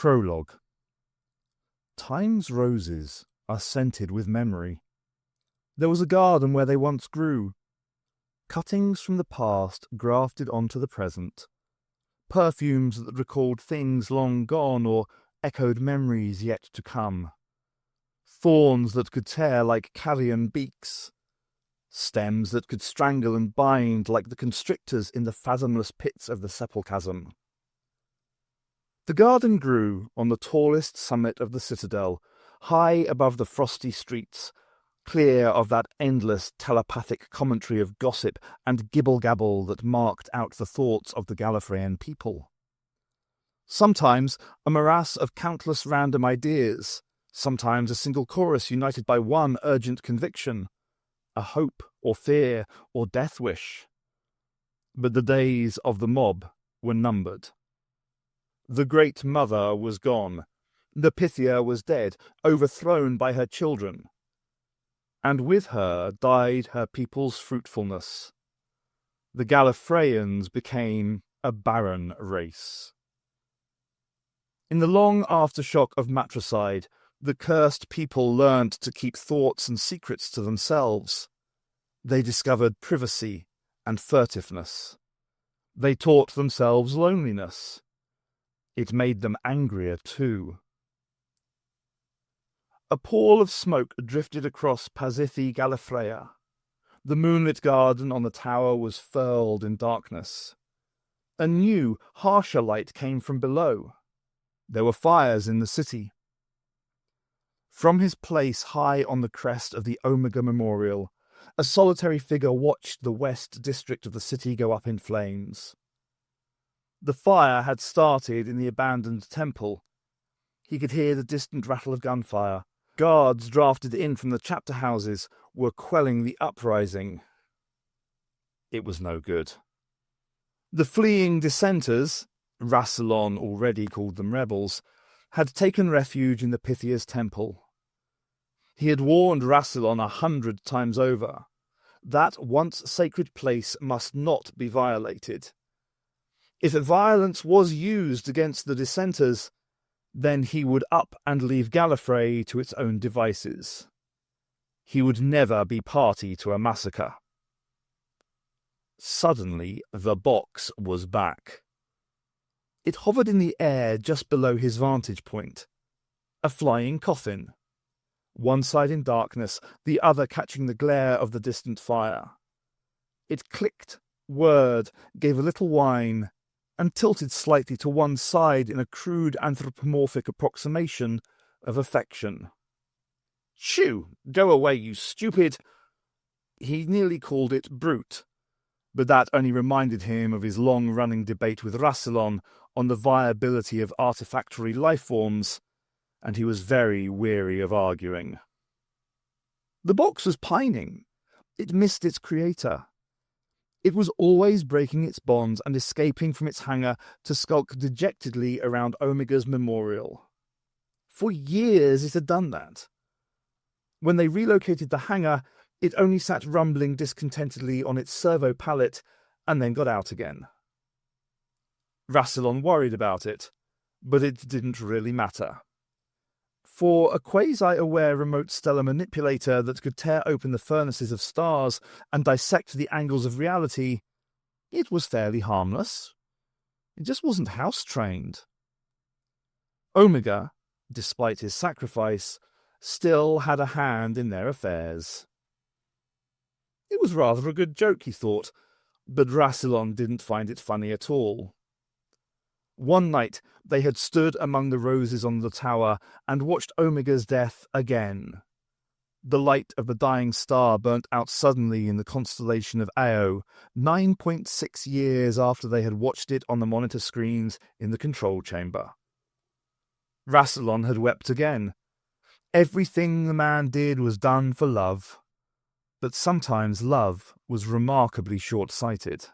Prologue. Time's roses are scented with memory. There was a garden where they once grew. Cuttings from the past grafted onto the present. Perfumes that recalled things long gone or echoed memories yet to come. Thorns that could tear like carrion beaks. Stems that could strangle and bind like the constrictors in the fathomless pits of the sepulchasm. The garden grew on the tallest summit of the citadel, high above the frosty streets, clear of that endless telepathic commentary of gossip and gibble-gabble that marked out the thoughts of the Gallifreyan people. Sometimes a morass of countless random ideas, sometimes a single chorus united by one urgent conviction, a hope or fear or death wish. But the days of the mob were numbered. The Great Mother was gone. The Pythia was dead, overthrown by her children. And with her died her people's fruitfulness. The Gallifreyans became a barren race. In the long aftershock of matricide, the cursed people learned to keep thoughts and secrets to themselves. They discovered privacy and furtiveness. They taught themselves loneliness. It made them angrier too. A pall of smoke drifted across Pasithi Gallifreya. The moonlit garden on the tower was furled in darkness. A new, harsher light came from below. There were fires in the city. From his place high on the crest of the Omega Memorial, a solitary figure watched the west district of the city go up in flames. The fire had started in the abandoned temple. He could hear the distant rattle of gunfire. Guards drafted in from the chapter houses were quelling the uprising. It was no good. The fleeing dissenters, Rassilon already called them rebels, had taken refuge in the Pythia's temple. He had warned Rassilon 100 times over. That once sacred place must not be violated. If violence was used against the dissenters, then he would up and leave Gallifrey to its own devices. He would never be party to a massacre. Suddenly, the box was back. It hovered in the air just below his vantage point. A flying coffin. One side in darkness, the other catching the glare of the distant fire. It clicked, whirred, gave a little whine, and tilted slightly to one side in a crude anthropomorphic approximation of affection. "Shoo! Go away, you stupid!" He nearly called it brute, but that only reminded him of his long-running debate with Rassilon on the viability of artifactory lifeforms, and he was very weary of arguing. The box was pining. It missed its creator. It was always breaking its bonds and escaping from its hangar to skulk dejectedly around Omega's memorial. For years it had done that. When they relocated the hangar, it only sat rumbling discontentedly on its servo pallet and then got out again. Rassilon worried about it, but it didn't really matter. For a quasi-aware remote stellar manipulator that could tear open the furnaces of stars and dissect the angles of reality, it was fairly harmless. It just wasn't house-trained. Omega, despite his sacrifice, still had a hand in their affairs. It was rather a good joke, he thought, but Rassilon didn't find it funny at all. One night they had stood among the roses on the tower and watched Omega's death again. The light of the dying star burnt out suddenly in the constellation of Ao, 9.6 years after they had watched it on the monitor screens in the control chamber. Rassilon had wept again. Everything the man did was done for love. But sometimes love was remarkably short-sighted.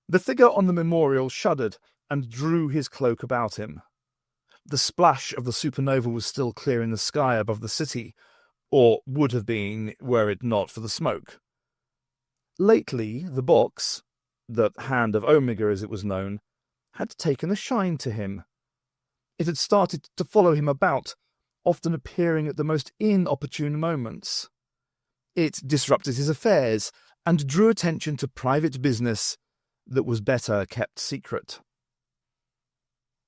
The figure on the memorial shuddered and drew his cloak about him. The splash of the supernova was still clear in the sky above the city, or would have been were it not for the smoke. Lately, the box, the Hand of Omega as it was known, had taken a shine to him, It had started to follow him about, often appearing at the most inopportune moments. It disrupted his affairs and drew attention to private business that was better kept secret.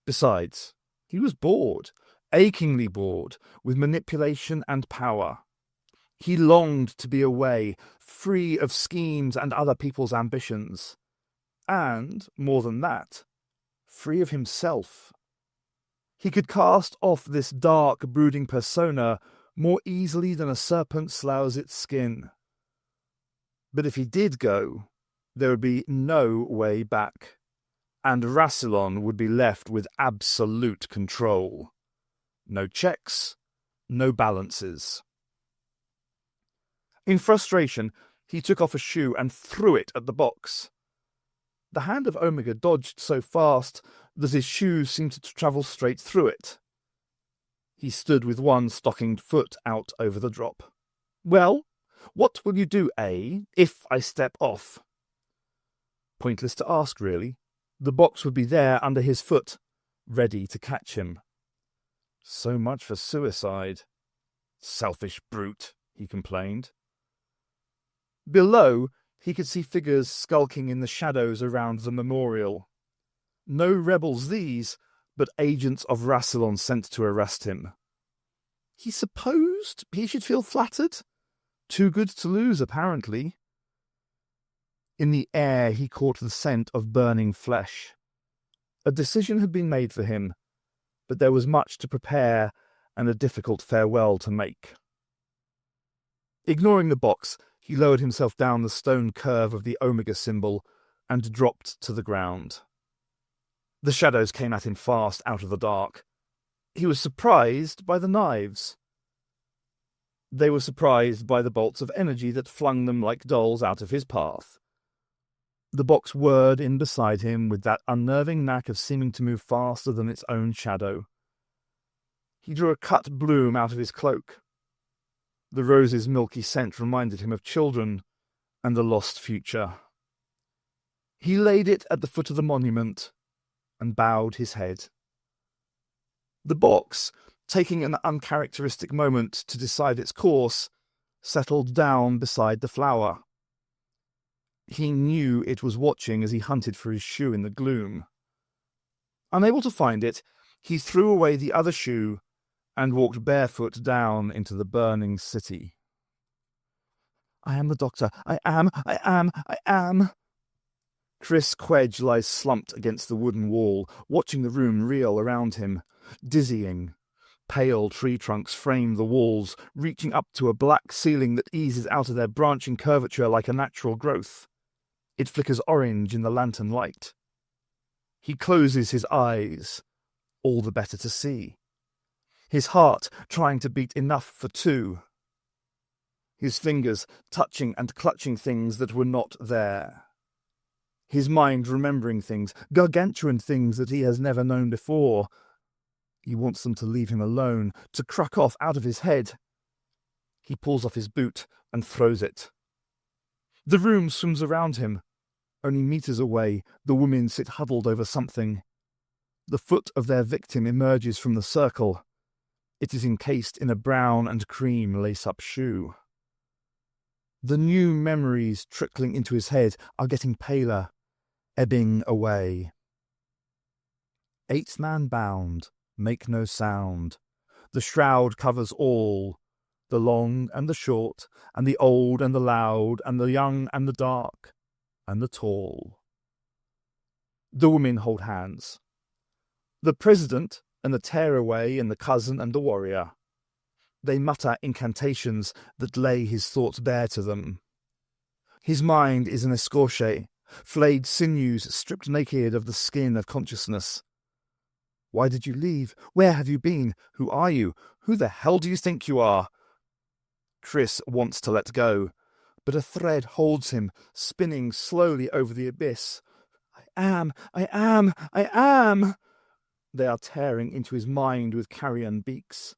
Besides, he was bored, achingly bored, with manipulation and power. He longed to be away, free of schemes and other people's ambitions. And, more than that, free of himself. He could cast off this dark, brooding persona more easily than a serpent sloughs its skin. But if he did go, there would be no way back, and Rassilon would be left with absolute control. No checks, no balances. In frustration, he took off a shoe and threw it at the box. The hand of Omega dodged so fast that his shoe seemed to travel straight through it. He stood with one stockinged foot out over the drop. "Well, what will you do, if I step off?" Pointless to ask, really. The box would be there under his foot, ready to catch him. So much for suicide. Selfish brute, he complained. Below, he could see figures skulking in the shadows around the memorial. No rebels these, but agents of Rassilon sent to arrest him. He supposed he should feel flattered? Too good to lose, apparently. In the air he caught the scent of burning flesh. A decision had been made for him, but there was much to prepare and a difficult farewell to make. Ignoring the box, he lowered himself down the stone curve of the Omega symbol and dropped to the ground. The shadows came at him fast out of the dark. He was surprised by the knives. They were surprised by the bolts of energy that flung them like dolls out of his path. The box whirred in beside him with that unnerving knack of seeming to move faster than its own shadow. He drew a cut bloom out of his cloak. The rose's milky scent reminded him of children and a lost future. He laid it at the foot of the monument and bowed his head. The box, taking an uncharacteristic moment to decide its course, settled down beside the flower. He knew it was watching as he hunted for his shoe in the gloom. Unable to find it, he threw away the other shoe and walked barefoot down into the burning city. "I am the doctor. I am. Chris Quedge lies slumped against the wooden wall, watching the room reel around him. Dizzying. Pale tree trunks frame the walls, reaching up to a black ceiling that eases out of their branching curvature like a natural growth. It flickers orange in the lantern light. He closes his eyes, all the better to see. His heart trying to beat enough for two. His fingers touching and clutching things that were not there. His mind remembering things, gargantuan things that he has never known before. He wants them to leave him alone, to crack off out of his head. He pulls off his boot and throws it. The room swims around him. Only meters away, the women sit huddled over something. The foot of their victim emerges from the circle. It is encased in a brown and cream lace-up shoe. The new memories trickling into his head are getting paler, ebbing away. 8th man bound, make no sound. The shroud covers all, the long and the short, and the old and the loud, and the young and the dark, and the tall. The women hold hands. The president and the tearaway and the cousin and the warrior. They mutter incantations that lay his thoughts bare to them. His mind is an escorche, flayed sinews stripped naked of the skin of consciousness. Why did you leave? Where have you been? Who are you? Who the hell do you think you are? Chris wants to let go, but a thread holds him, spinning slowly over the abyss. I am. They are tearing into his mind with carrion beaks.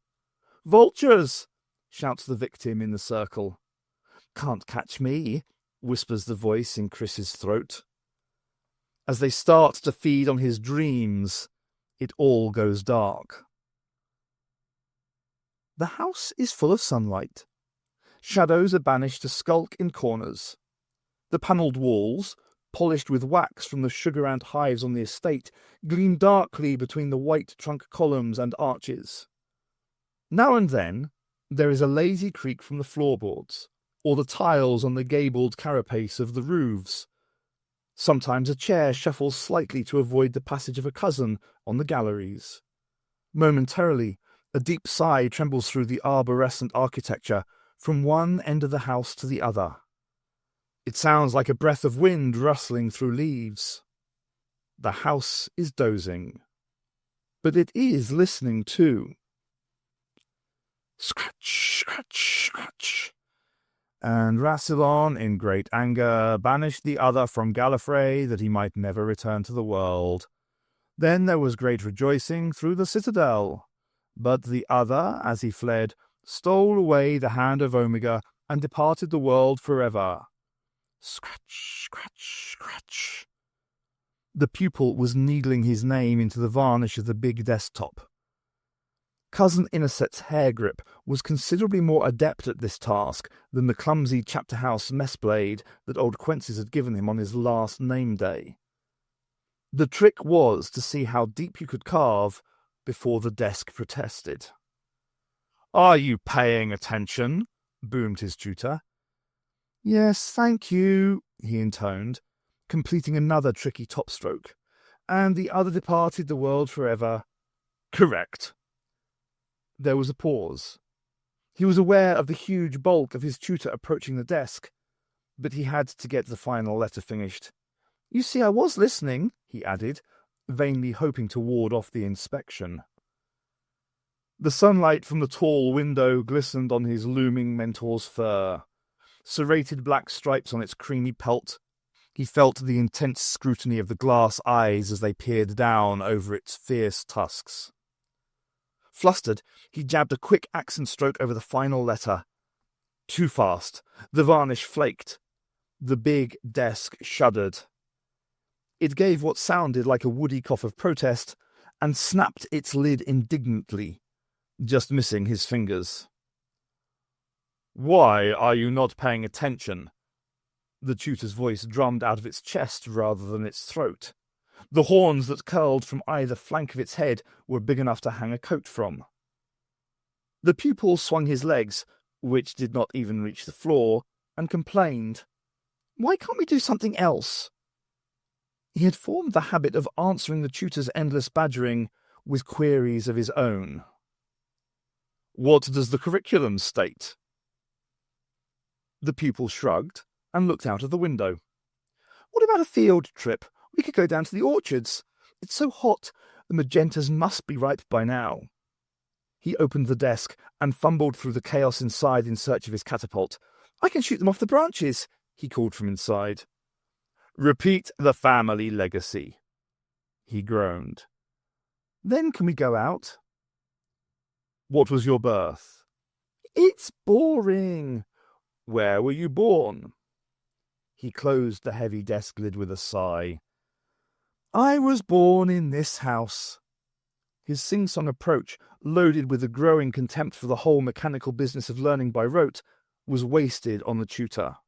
Vultures! Shouts the victim in the circle. Can't catch me, whispers the voice in Chris's throat. As they start to feed on his dreams, it all goes dark. The house is full of sunlight. Shadows are banished to skulk in corners. The panelled walls, polished with wax from the sugar ant hives on the estate, gleam darkly between the white trunk columns and arches. Now and then, there is a lazy creak from the floorboards, or the tiles on the gabled carapace of the roofs. Sometimes a chair shuffles slightly to avoid the passage of a cousin on the galleries. Momentarily, a deep sigh trembles through the arborescent architecture from one end of the house to the other. It sounds like a breath of wind rustling through leaves. The house is dozing, but it is listening too. Scratch, scratch, scratch. And Rassilon, in great anger, banished the other from Gallifrey that he might never return to the world. Then there was great rejoicing through the citadel. But the other, as he fled, stole away the hand of Omega and departed the world forever. Scratch, scratch, scratch. The pupil was needling his name into the varnish of the big desktop. Cousin Innoset's hair grip was considerably more adept at this task than the clumsy chapter house mess blade that old Quences had given him on his last name day. The trick was to see how deep you could carve before the desk protested. "Are you paying attention?" boomed his tutor. "Yes, thank you," he intoned, completing another tricky top stroke. "And the other departed the world forever." "Correct." There was a pause. He was aware of the huge bulk of his tutor approaching the desk, but he had to get the final letter finished. "You see, I was listening," he added, vainly hoping to ward off the inspection. The sunlight from the tall window glistened on his looming mentor's fur. Serrated black stripes on its creamy pelt. He felt the intense scrutiny of the glass eyes as they peered down over its fierce tusks. Flustered, he jabbed a quick accent stroke over the final letter. Too fast. The varnish flaked. The big desk shuddered. It gave what sounded like a woody cough of protest and snapped its lid indignantly, just missing his fingers. "Why are you not paying attention?" The tutor's voice drummed out of its chest rather than its throat. The horns that curled from either flank of its head were big enough to hang a coat from. The pupil swung his legs, which did not even reach the floor, and complained, "Why can't we do something else?" He had formed the habit of answering the tutor's endless badgering with queries of his own. "What does the curriculum state?" The pupil shrugged and looked out of the window. "What about a field trip? We could go down to the orchards. It's so hot, the magentas must be ripe by now." He opened the desk and fumbled through the chaos inside in search of his catapult. "I can shoot them off the branches," he called from inside. "Repeat the family legacy," he groaned. "Then can we go out?" "What was your birth?" "It's boring." "Where were you born?" He closed the heavy desk lid with a sigh. "I was born in this house." His sing-song approach, loaded with a growing contempt for the whole mechanical business of learning by rote, was wasted on the tutor.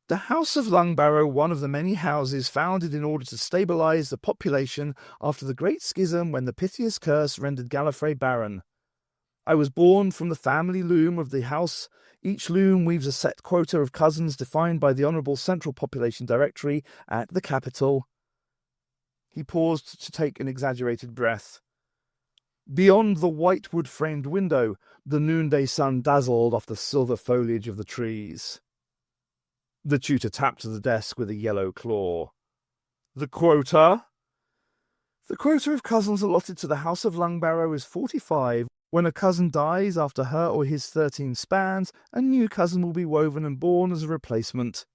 "The House of Lungbarrow, one of the many houses founded in order to stabilize the population after the Great Schism when the Pythias Curse rendered Gallifrey barren. I was born from the family loom of the house. Each loom weaves a set quota of cousins defined by the Honourable Central Population Directory at the capital." He paused to take an exaggerated breath. Beyond the white wood-framed window, the noonday sun dazzled off the silver foliage of the trees. The tutor tapped the desk with a yellow claw. "The quota?" "The quota of cousins allotted to the House of Lungbarrow is 45. When a cousin dies after her or his 13 spans, a new cousin will be woven and born as a replacement."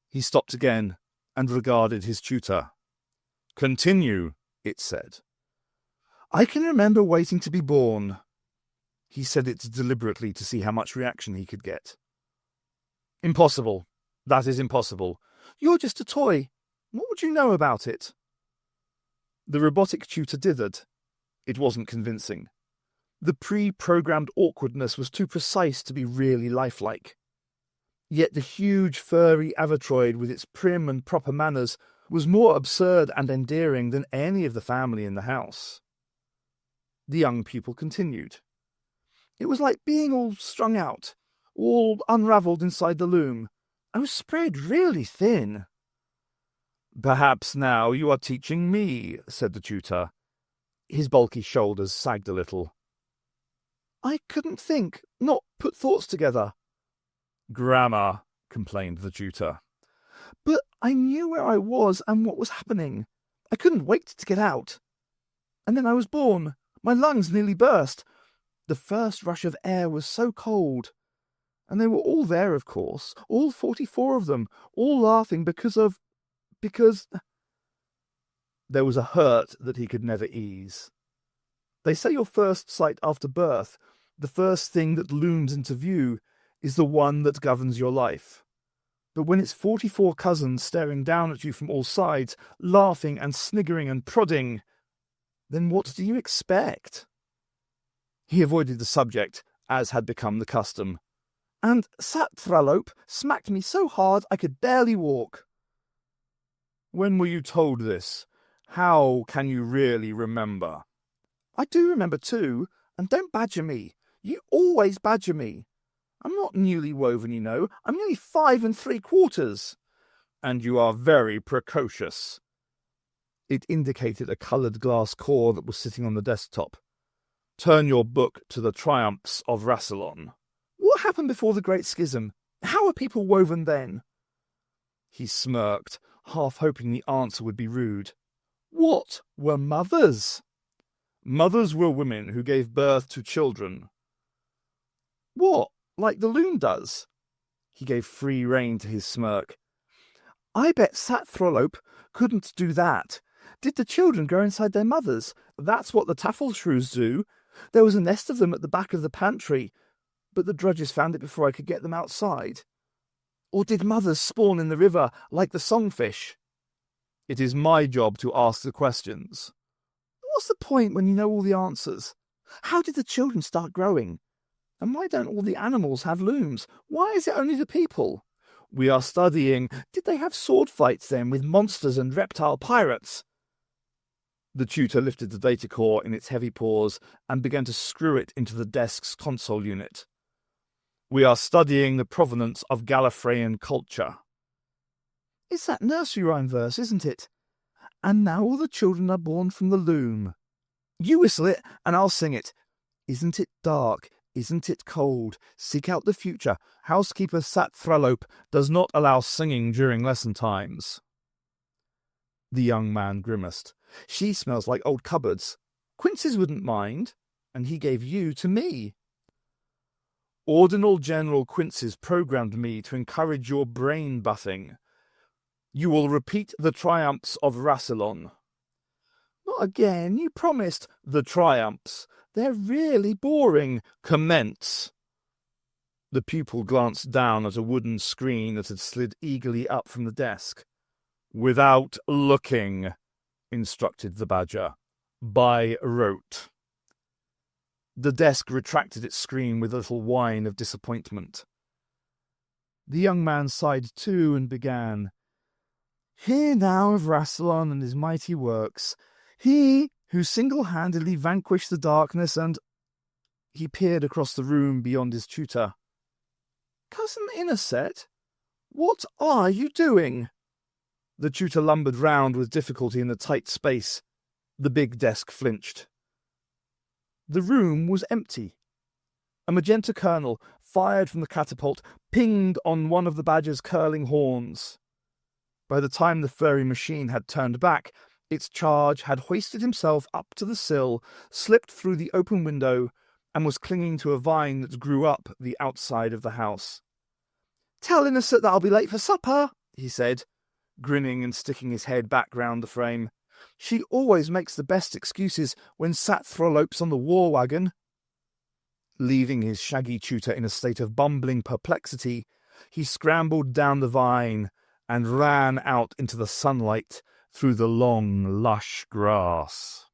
He stopped again and regarded his tutor. "Continue," it said. "I can remember waiting to be born." He said it deliberately to see how much reaction he could get. "Impossible. That is impossible. You're just a toy. What would you know about it?" The robotic tutor dithered. It wasn't convincing. The pre-programmed awkwardness was too precise to be really lifelike. Yet the huge furry Avatroid with its prim and proper manners was more absurd and endearing than any of the family in the house. The young pupil continued. It was like being all strung out, all unravelled inside the loom. I was spread really thin. Perhaps now you are teaching me, said the tutor. His bulky shoulders sagged a little. I couldn't think, not put thoughts together. Grammar, complained the tutor. But I knew where I was and what was happening. I couldn't wait to get out. And then I was born. My lungs nearly burst. The first rush of air was so cold. And they were all there, of course, all 44 of them, all laughing because... There was a hurt that he could never ease. They say your first sight after birth, the first thing that looms into view, is the one that governs your life. But when it's 44 cousins staring down at you from all sides, laughing and sniggering and prodding, then what do you expect? He avoided the subject, as had become the custom. And Satralope smacked me so hard I could barely walk. When were you told this? How can you really remember? I do remember too, and don't badger me. You always badger me. I'm not newly woven, you know. I'm nearly 5 3/4. And you are very precocious. It indicated a coloured glass core that was sitting on the desktop. Turn your book to the triumphs of Rassilon. What happened before the Great Schism? How were people woven then? He smirked, half hoping the answer would be rude. What were mothers? Mothers were women who gave birth to children. What, like the loom does? He gave free rein to his smirk. I bet Satralope couldn't do that. Did the children grow inside their mothers? That's what the taffel-shrews do. There was a nest of them at the back of the pantry, but the drudges found it before I could get them outside. Or did mothers spawn in the river like the songfish? It is my job to ask the questions. What's the point when you know all the answers? How did the children start growing? And why don't all the animals have looms? Why is it only the people? We are studying. Did they have sword fights then with monsters and reptile pirates? The tutor lifted the data core in its heavy paws and began to screw it into the desk's console unit. We are studying the provenance of Gallifreyan culture. It's that nursery rhyme verse, isn't it? And now all the children are born from the loom. You whistle it, and I'll sing it. Isn't it dark? Isn't it cold? Seek out the future. Housekeeper Satralope does not allow singing during lesson times. The young man grimaced. She smells like old cupboards. Quincy's wouldn't mind, and he gave you to me. Ordinal General Quincy's programmed me to encourage your brain buffing. You will repeat the triumphs of Rassilon. Not again, you promised. The triumphs. They're really boring. Commence. The pupil glanced down at a wooden screen that had slid eagerly up from the desk. Without looking, instructed the badger. By rote. The desk retracted its screen with a little whine of disappointment. The young man sighed too and began. Hear now of Rassilon and his mighty works. He who single-handedly vanquished the darkness and... He peered across the room beyond his tutor. Cousin Innerset, what are you doing? The tutor lumbered round with difficulty in the tight space. The big desk flinched. The room was empty. A magenta kernel, fired from the catapult, pinged on one of the badger's curling horns. By the time the furry machine had turned back, its charge had hoisted himself up to the sill, slipped through the open window, and was clinging to a vine that grew up the outside of the house. Tell Innerset that I'll be late for supper, he said, grinning and sticking his head back round the frame. She always makes the best excuses when Satralope's on the war wagon. Leaving his shaggy tutor in a state of bumbling perplexity, he scrambled down the vine and ran out into the sunlight, through the long, lush grass.